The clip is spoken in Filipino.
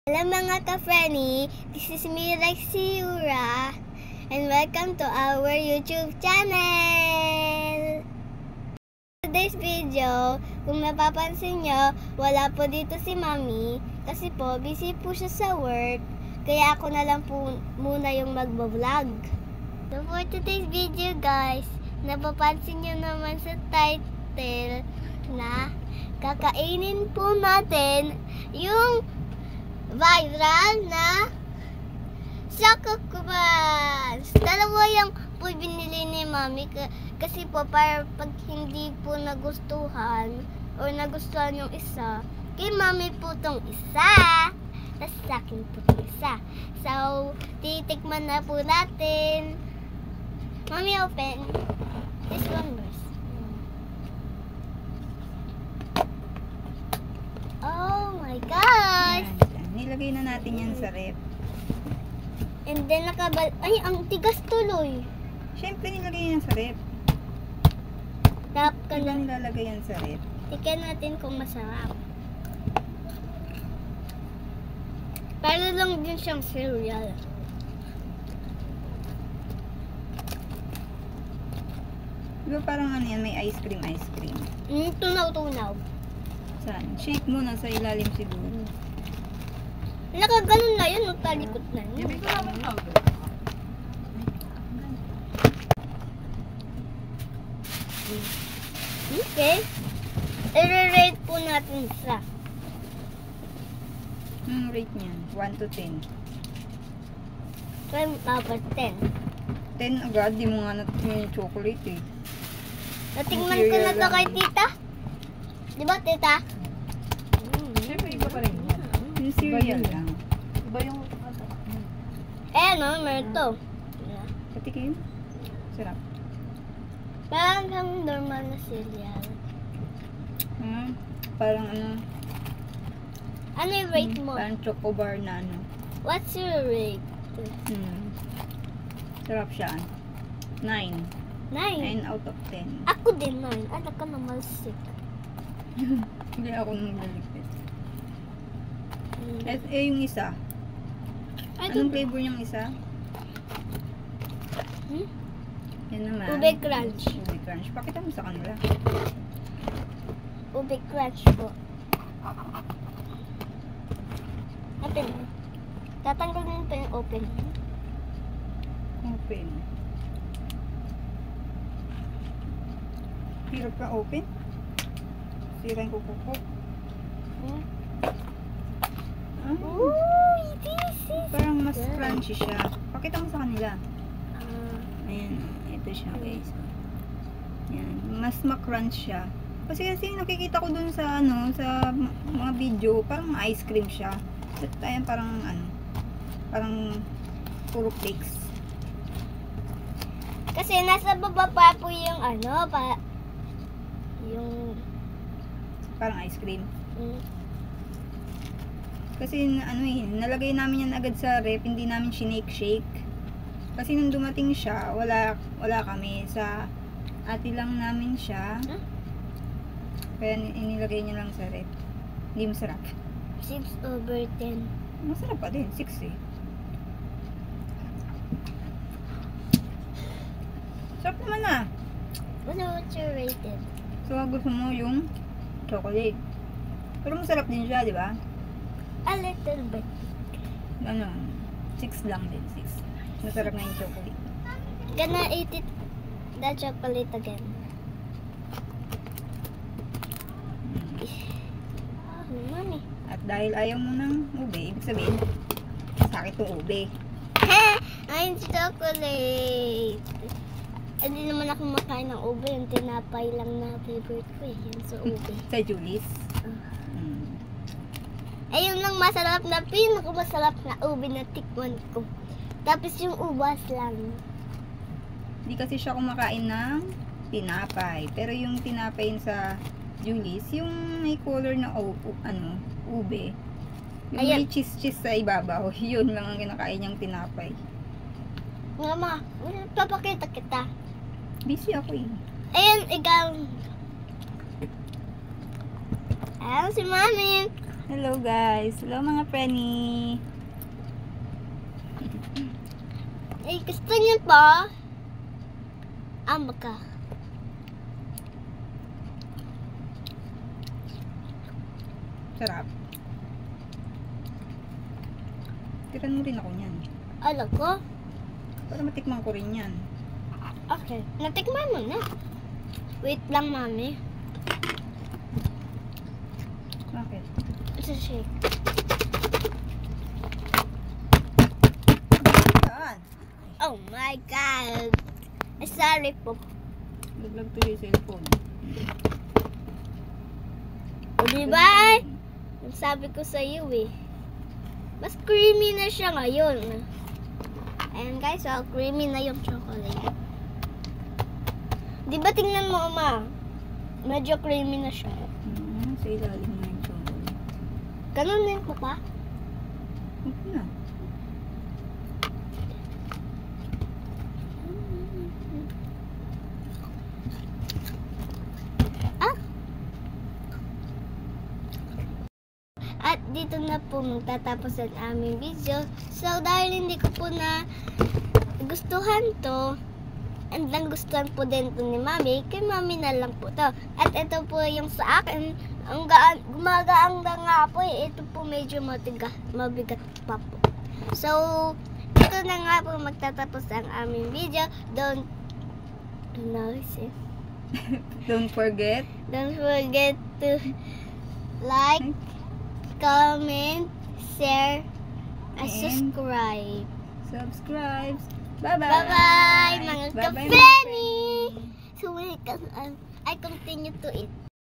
Hello mga ka-Frenny, this is me Rexiura and welcome to our YouTube channel! Today's video, kung napapansin nyo, wala po dito si Mami kasi po busy po siya sa work, kaya ako na lang po muna yung magbablog. So for today's video guys, napapansin nyo naman sa title na kakainin po natin yung viral na Choco Crunch. Dalawa yung po binili ni Mami kasi po para pag hindi po nagustuhan o nagustuhan yung isa, kay Mami po tong isa, tapos sa akin po tong isa. So, titikman na po natin. Mami, open this one first. Oh my gosh! Nilagay na natin yan sa ref. And then ay, ang tigas tuloy. Siyempre nilagay yan sa ref. Tap ka Kaya lang. nilalagay yan sa ref. Tikan natin kung masarap. Para lang din siyang cereal. Diba parang ano yan, may ice cream. Tunaw-tunaw. Saan? Shake muna sa ilalim siguro. Nakaganon na yun, talikot na yun. Okay. I-rate po natin sa Rate niyan, 1 to 10. 10 dapat 10. 10 agad, di mo nga natin yung chocolate eh. Natingnan ko na to kay tita. Di ba tita? Siyempre, iba pa rin yan. Yung cereal lang. Iba yung No, meron to. Patikim. Sarap. Parang normal na cereal. Parang ano, Ano yung rate mo? parang choco bar na ano. What's your rate? Sarap siya. 9. 9. 9 out of 10. Ako din 9. Ano ka naman 6? Hindi ako nang laligpit. Yung isa. Anong flavor niyang isa? Yan naman. Ube crunch. Ube crunch. Pakita mo sa kanila. Ube crunch po. Open. Tatanggalin pa yung open. Open. Hirap ka open? Sirain ko kuko. Ooh, this is Parang mas good. crunchy siya. Pakita mo sa kanila. Ayan. Ito siya guys. Ayan. Mas ma-crunch siya. Kasi nakikita ko dun sa ano, sa mga video, parang ice cream siya. At ayan parang ano, parang puro flakes. Kasi nasa baba pa po yung ano, yung Parang ice cream. Kasi ano eh, nalagay namin yan agad sa ref, hindi namin shake. Kasi nung dumating siya, wala kami. Sa ate lang namin siya. Kaya inilagay niya lang sa ref. Hindi masarap. 6/10. Masarap pa din, 6 eh. Sarap naman ah. What's your rated? So gusto mo yung chocolate. Pero masarap din siya, di ba? A little bit. Ano, 6 lang din, 6. Masarap na yung chocolate. Gonna eat it, the chocolate again. Mami. At dahil ayaw mo ng ube, ibig sabihin, sakit yung ube. Ay, chocolate. Hindi naman ako makain ng ube. Yung tinapay lang na favorite ko eh. Yung sa ube. Sa Julie's. Ayun lang masarap na pinakamasarap na ube na tikman ko. Tapos yung ubas lang. Hindi kasi siya kumakain ng tinapay. Pero yung tinapay sa Julie's, yung may color na ube. Yung Ayan. may cheese sa ibabaw. Yun lang ang kinakain niyang tinapay. Mama, papakita kita. Busy ako eh. Ayun, ikaw. Ayun si Mami. Hello guys. Hello mga Frenny. Eh, gusto niyo pa? Baka. Sarap. Tiran mo rin ako niyan. Alam ko. Para matikman ko rin yan. Okay. Natikman mo na. Wait lang, mami. Bakit? It's a shake. Saan? Oh my God. Sorry po. Laglag to yung cellphone. O, diba? Ang sabi ko sa iyo eh. Mas creamy na siya ngayon. Ayan guys, so creamy na yung chocolate. Diba tingnan mo, Oma? Medyo creamy na siya. Sa ilalim na yung chocolate. Ganun din po pa? Okay na. At dito na po magtatapos ang aming video. So, dahil hindi ko po na gustuhan to, and lang gustuhan po din to ni Mami, kay Mami na lang po to. At ito po yung sa akin, ang gumagaang na nga po eh. Ito po medyo mabigat pa po. So, dito na nga po magtatapos ang aming video. Don't forget to like, comment, share, and subscribe. Subscribe. Bye-bye. Bye-bye, mga Bye-bye, ka-Frenny! So, I continue to eat.